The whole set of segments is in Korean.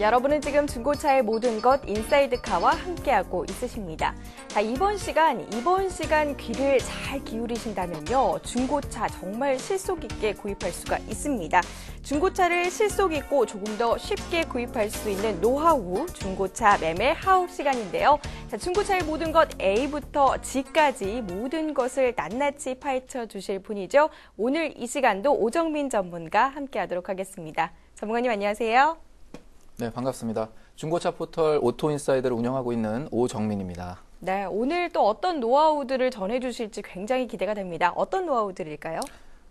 여러분은 지금 중고차의 모든 것 인사이드카와 함께하고 있으십니다. 자, 이번 시간 귀를 잘 기울이신다면요. 중고차 정말 실속 있게 구입할 수가 있습니다. 중고차를 실속 있고 조금 더 쉽게 구입할 수 있는 노하우 중고차 매매 하업 시간인데요. 자, 중고차의 모든 것 A부터 G까지 모든 것을 낱낱이 파헤쳐 주실 분이죠. 오늘 이 시간도 오정민 전문가 함께하도록 하겠습니다. 전문가님 안녕하세요. 네, 반갑습니다. 중고차 포털 오토인사이드를 운영하고 있는 오정민입니다. 네, 오늘 또 어떤 노하우들을 전해주실지 굉장히 기대가 됩니다. 어떤 노하우들일까요?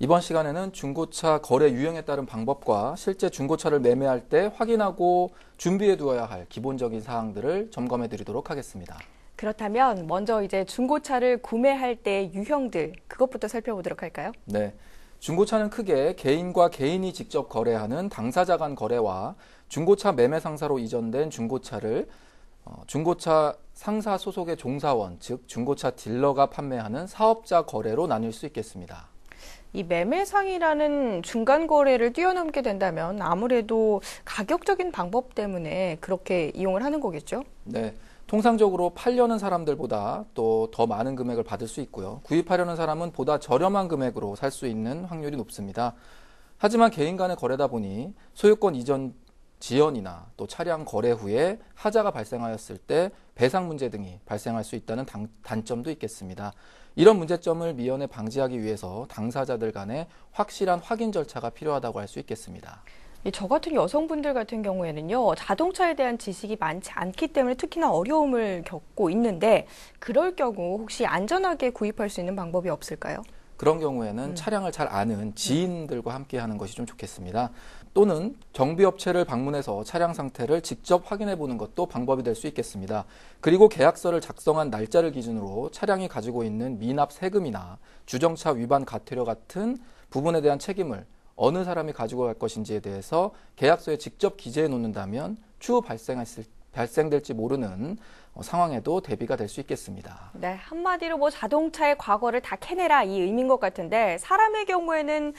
이번 시간에는 중고차 거래 유형에 따른 방법과 실제 중고차를 매매할 때 확인하고 준비해 두어야 할 기본적인 사항들을 점검해 드리도록 하겠습니다. 그렇다면 먼저 이제 중고차를 구매할 때 유형들 그것부터 살펴보도록 할까요? 네, 중고차는 크게 개인과 개인이 직접 거래하는 당사자 간 거래와 중고차 매매 상사로 이전된 중고차를 중고차 상사 소속의 종사원, 즉 중고차 딜러가 판매하는 사업자 거래로 나뉠 수 있겠습니다. 이 매매상이라는 중간 거래를 뛰어넘게 된다면 아무래도 가격적인 방법 때문에 그렇게 이용을 하는 거겠죠? 네, 통상적으로 팔려는 사람들보다 또 더 많은 금액을 받을 수 있고요. 구입하려는 사람은 보다 저렴한 금액으로 살 수 있는 확률이 높습니다. 하지만 개인 간의 거래다 보니 소유권 이전 지연이나 또 차량 거래 후에 하자가 발생하였을 때 배상 문제 등이 발생할 수 있다는 단점도 있겠습니다. 이런 문제점을 미연에 방지하기 위해서 당사자들 간의 확실한 확인 절차가 필요하다고 할 수 있겠습니다. 저 같은 여성분들 같은 경우에는요, 자동차에 대한 지식이 많지 않기 때문에 특히나 어려움을 겪고 있는데 그럴 경우 혹시 안전하게 구입할 수 있는 방법이 없을까요? 그런 경우에는 차량을 잘 아는 지인들과 함께 하는 것이 좀 좋겠습니다. 또는 정비업체를 방문해서 차량 상태를 직접 확인해 보는 것도 방법이 될 수 있겠습니다. 그리고 계약서를 작성한 날짜를 기준으로 차량이 가지고 있는 미납 세금이나 주정차 위반 과태료 같은 부분에 대한 책임을 어느 사람이 가지고 갈 것인지에 대해서 계약서에 직접 기재해 놓는다면 추후 발생될지 모르는 상황에도 대비가 될 수 있겠습니다. 네, 한마디로 뭐 자동차의 과거를 다 캐내라 이 의미인 것 같은데 사람의 경우에는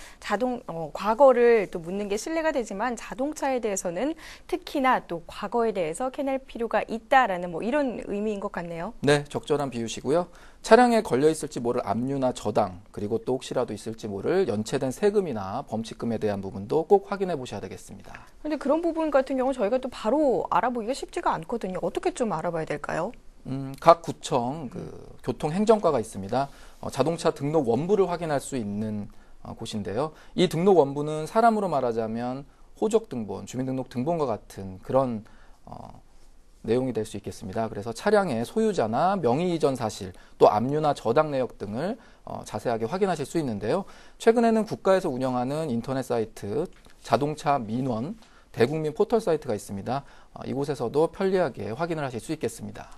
과거를 또 묻는 게 신뢰가 되지만 자동차에 대해서는 특히나 또 과거에 대해서 캐낼 필요가 있다라는 뭐 이런 의미인 것 같네요. 네, 적절한 비유시고요. 차량에 걸려 있을지 모를 압류나 저당, 그리고 또 혹시라도 있을지 모를 연체된 세금이나 범칙금에 대한 부분도 꼭 확인해 보셔야 되겠습니다. 근데 그런 부분 같은 경우 저희가 또 바로 알아보기가 쉽지가 않거든요. 어떻게 좀 알아봐야 될까요? 각 구청 교통행정과가 있습니다. 자동차 등록 원부를 확인할 수 있는 곳인데요. 이 등록 원부는 사람으로 말하자면 호적등본, 주민등록등본과 같은 그런 내용이 될 수 있겠습니다. 그래서 차량의 소유자나 명의 이전 사실, 또 압류나 저당 내역 등을 자세하게 확인하실 수 있는데요. 최근에는 국가에서 운영하는 인터넷 사이트 자동차 민원 대국민 포털 사이트가 있습니다. 이곳에서도 편리하게 확인을 하실 수 있겠습니다.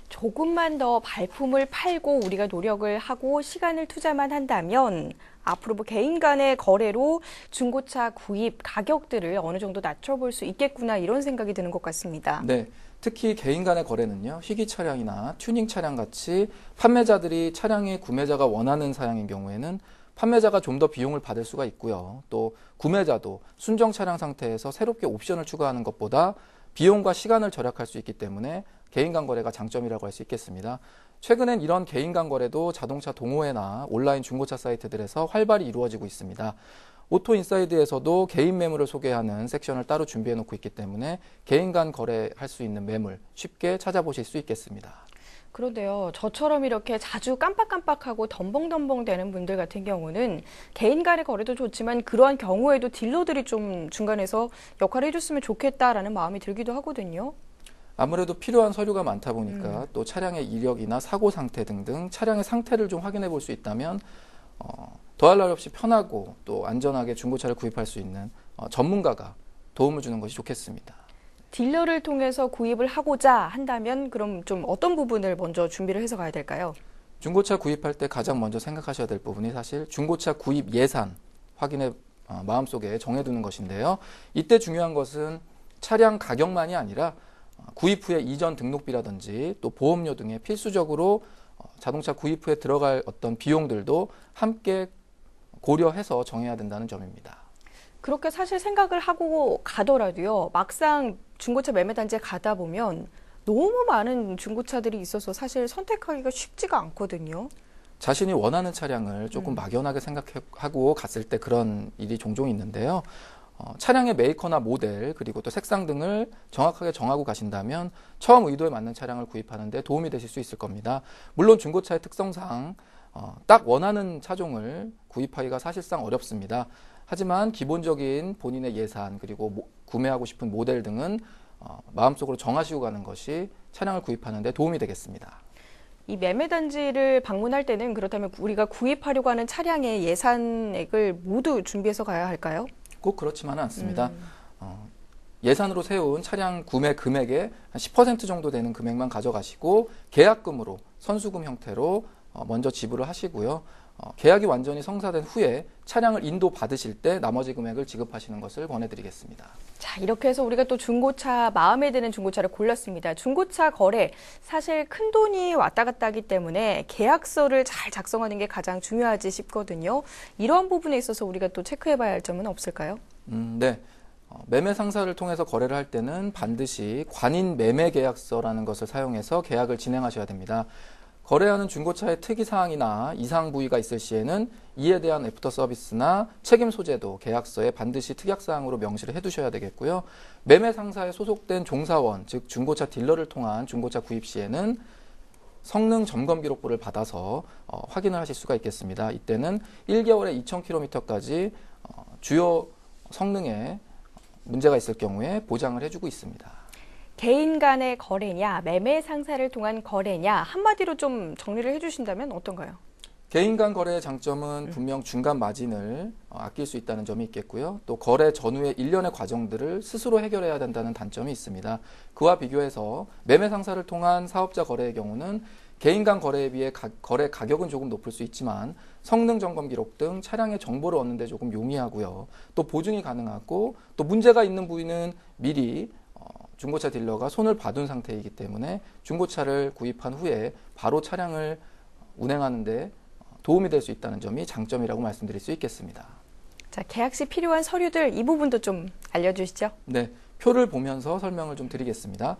조금만 더 발품을 팔고 우리가 노력을 하고 시간을 투자만 한다면 앞으로 뭐 개인 간의 거래로 중고차 구입 가격들을 어느 정도 낮춰볼 수 있겠구나 이런 생각이 드는 것 같습니다. 네. 특히 개인 간의 거래는요, 희귀 차량이나 튜닝 차량 같이 판매자들이 차량의 구매자가 원하는 사양인 경우에는 판매자가 좀 더 비용을 받을 수가 있고요. 또 구매자도 순정 차량 상태에서 새롭게 옵션을 추가하는 것보다 비용과 시간을 절약할 수 있기 때문에 개인 간 거래가 장점이라고 할 수 있겠습니다. 최근엔 이런 개인 간 거래도 자동차 동호회나 온라인 중고차 사이트들에서 활발히 이루어지고 있습니다. 오토인사이드에서도 개인 매물을 소개하는 섹션을 따로 준비해 놓고 있기 때문에 개인 간 거래할 수 있는 매물 쉽게 찾아보실 수 있겠습니다. 그런데요, 저처럼 이렇게 자주 깜빡깜빡하고 덤벙덤벙 되는 분들 같은 경우는 개인 간의 거래도 좋지만 그러한 경우에도 딜러들이 좀 중간에서 역할을 해줬으면 좋겠다라는 마음이 들기도 하거든요. 아무래도 필요한 서류가 많다 보니까 또 차량의 이력이나 사고 상태 등등 차량의 상태를 좀 확인해 볼 수 있다면 더할 나위 없이 편하고 또 안전하게 중고차를 구입할 수 있는 전문가가 도움을 주는 것이 좋겠습니다. 딜러를 통해서 구입을 하고자 한다면 그럼 좀 어떤 부분을 먼저 준비를 해서 가야 될까요? 중고차 구입할 때 가장 먼저 생각하셔야 될 부분이 사실 중고차 구입 예산 확인해 마음속에 정해두는 것인데요. 이때 중요한 것은 차량 가격만이 아니라 구입 후에 이전 등록비라든지 또 보험료 등에 필수적으로 자동차 구입 후에 들어갈 어떤 비용들도 함께 고려해서 정해야 된다는 점입니다. 그렇게 사실 생각을 하고 가더라도요, 막상 중고차 매매단지에 가다 보면 너무 많은 중고차들이 있어서 사실 선택하기가 쉽지가 않거든요. 자신이 원하는 차량을 조금 막연하게 생각하고 갔을 때 그런 일이 종종 있는데요. 차량의 메이커나 모델 그리고 또 색상 등을 정확하게 정하고 가신다면 처음 의도에 맞는 차량을 구입하는 데 도움이 되실 수 있을 겁니다. 물론 중고차의 특성상 딱 원하는 차종을 구입하기가 사실상 어렵습니다. 하지만 기본적인 본인의 예산 그리고 구매하고 싶은 모델 등은 마음속으로 정하시고 가는 것이 차량을 구입하는 데 도움이 되겠습니다. 이 매매단지를 방문할 때는 그렇다면 우리가 구입하려고 하는 차량의 예산액을 모두 준비해서 가야 할까요? 꼭 그렇지만은 않습니다. 예산으로 세운 차량 구매 금액의 한 10% 정도 되는 금액만 가져가시고 계약금으로 선수금 형태로 먼저 지불을 하시고요. 계약이 완전히 성사된 후에 차량을 인도 받으실 때 나머지 금액을 지급하시는 것을 권해드리겠습니다. 자, 이렇게 해서 우리가 또 중고차, 마음에 드는 중고차를 골랐습니다. 중고차 거래, 사실 큰 돈이 왔다 갔다 하기 때문에 계약서를 잘 작성하는 게 가장 중요하지 싶거든요. 이러한 부분에 있어서 우리가 또 체크해봐야 할 점은 없을까요? 네. 매매 상사를 통해서 거래를 할 때는 반드시 관인 매매 계약서라는 것을 사용해서 계약을 진행하셔야 됩니다. 거래하는 중고차의 특이사항이나 이상 부위가 있을 시에는 이에 대한 애프터 서비스나 책임 소재도 계약서에 반드시 특약사항으로 명시를 해두셔야 되겠고요. 매매 상사에 소속된 종사원, 즉 중고차 딜러를 통한 중고차 구입 시에는 성능 점검 기록부를 받아서 확인을 하실 수가 있겠습니다. 이때는 1개월에 2,000km까지 주요 성능에 문제가 있을 경우에 보장을 해주고 있습니다. 개인 간의 거래냐, 매매 상사를 통한 거래냐, 한마디로 좀 정리를 해주신다면 어떤가요? 개인 간 거래의 장점은 분명 중간 마진을 아낄 수 있다는 점이 있겠고요. 또 거래 전후의 일련의 과정들을 스스로 해결해야 된다는 단점이 있습니다. 그와 비교해서 매매 상사를 통한 사업자 거래의 경우는 개인 간 거래에 비해 거래 가격은 조금 높을 수 있지만 성능 점검 기록 등 차량의 정보를 얻는 데 조금 용이하고요. 또 보증이 가능하고 또 문제가 있는 부위는 미리 중고차 딜러가 손을 봐둔 상태이기 때문에 중고차를 구입한 후에 바로 차량을 운행하는 데 도움이 될 수 있다는 점이 장점이라고 말씀드릴 수 있겠습니다. 자, 계약 시 필요한 서류들 이 부분도 좀 알려주시죠. 네, 표를 보면서 설명을 좀 드리겠습니다.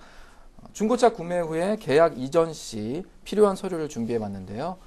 중고차 구매 후에 계약 이전 시 필요한 서류를 준비해 봤는데요.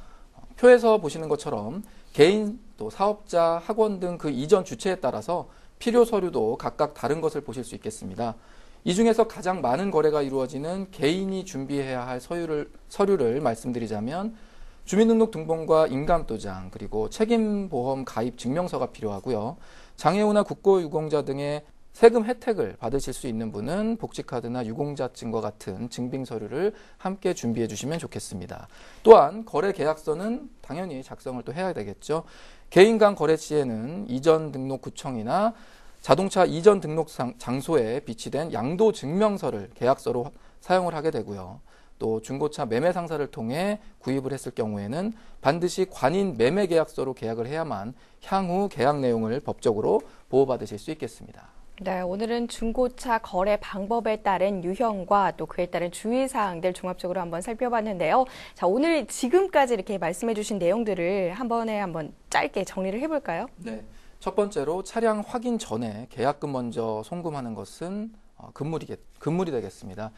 표에서 보시는 것처럼 개인, 또 사업자, 학원 등 그 이전 주체에 따라서 필요 서류도 각각 다른 것을 보실 수 있겠습니다. 이 중에서 가장 많은 거래가 이루어지는 개인이 준비해야 할 서류를 말씀드리자면 주민등록 등본과 인감도장 그리고 책임보험 가입 증명서가 필요하고요. 장애우나 국고유공자 등의 세금 혜택을 받으실 수 있는 분은 복지카드나 유공자증과 같은 증빙 서류를 함께 준비해 주시면 좋겠습니다. 또한 거래 계약서는 당연히 작성을 또 해야 되겠죠. 개인 간 거래 시에는 이전 등록 구청이나 자동차 이전 등록 장소에 비치된 양도 증명서를 계약서로 사용을 하게 되고요. 또 중고차 매매 상사를 통해 구입을 했을 경우에는 반드시 관인 매매 계약서로 계약을 해야만 향후 계약 내용을 법적으로 보호받으실 수 있겠습니다. 네, 오늘은 중고차 거래 방법에 따른 유형과 또 그에 따른 주의사항들 종합적으로 한번 살펴봤는데요. 자, 오늘 지금까지 이렇게 말씀해 주신 내용들을 한 번에 한번 짧게 정리를 해볼까요? 네. 첫 번째로 차량 확인 전에 계약금 먼저 송금하는 것은 금물이 되겠습니다.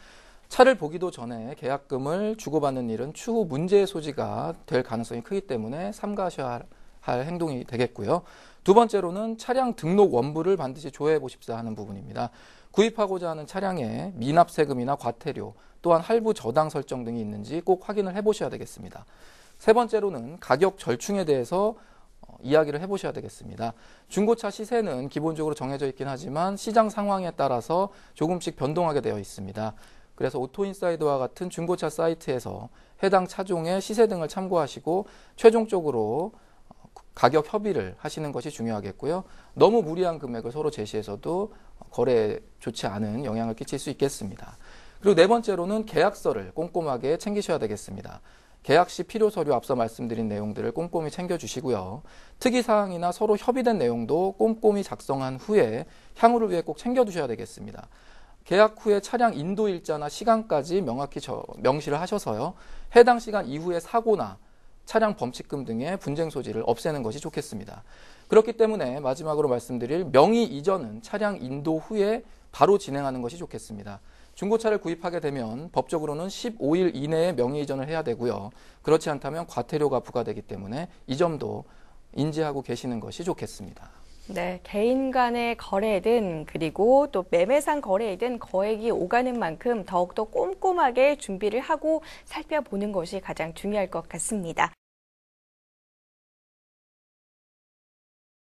차를 보기도 전에 계약금을 주고받는 일은 추후 문제의 소지가 될 가능성이 크기 때문에 삼가하셔야 할 행동이 되겠고요. 두 번째로는 차량 등록 원부를 반드시 조회해 보십사 하는 부분입니다. 구입하고자 하는 차량에 미납 세금이나 과태료, 또한 할부 저당 설정 등이 있는지 꼭 확인을 해 보셔야 되겠습니다. 세 번째로는 가격 절충에 대해서 이야기를 해보셔야 되겠습니다. 중고차 시세는 기본적으로 정해져 있긴 하지만 시장 상황에 따라서 조금씩 변동하게 되어 있습니다. 그래서 오토인사이드와 같은 중고차 사이트에서 해당 차종의 시세 등을 참고하시고 최종적으로 가격 협의를 하시는 것이 중요하겠고요. 너무 무리한 금액을 서로 제시해서도 거래에 좋지 않은 영향을 끼칠 수 있겠습니다. 그리고 네 번째로는 계약서를 꼼꼼하게 챙기셔야 되겠습니다. 계약 시 필요 서류 앞서 말씀드린 내용들을 꼼꼼히 챙겨주시고요. 특이사항이나 서로 협의된 내용도 꼼꼼히 작성한 후에 향후를 위해 꼭 챙겨두셔야 되겠습니다. 계약 후에 차량 인도 일자나 시간까지 명확히 명시를 하셔서요. 해당 시간 이후에 사고나 차량 범칙금 등의 분쟁 소지를 없애는 것이 좋겠습니다. 그렇기 때문에 마지막으로 말씀드릴 명의 이전은 차량 인도 후에 바로 진행하는 것이 좋겠습니다. 중고차를 구입하게 되면 법적으로는 15일 이내에 명의 이전을 해야 되고요. 그렇지 않다면 과태료가 부과되기 때문에 이 점도 인지하고 계시는 것이 좋겠습니다. 네, 개인 간의 거래든 그리고 또 매매상 거래이든 거액이 오가는 만큼 더욱더 꼼꼼하게 준비를 하고 살펴보는 것이 가장 중요할 것 같습니다.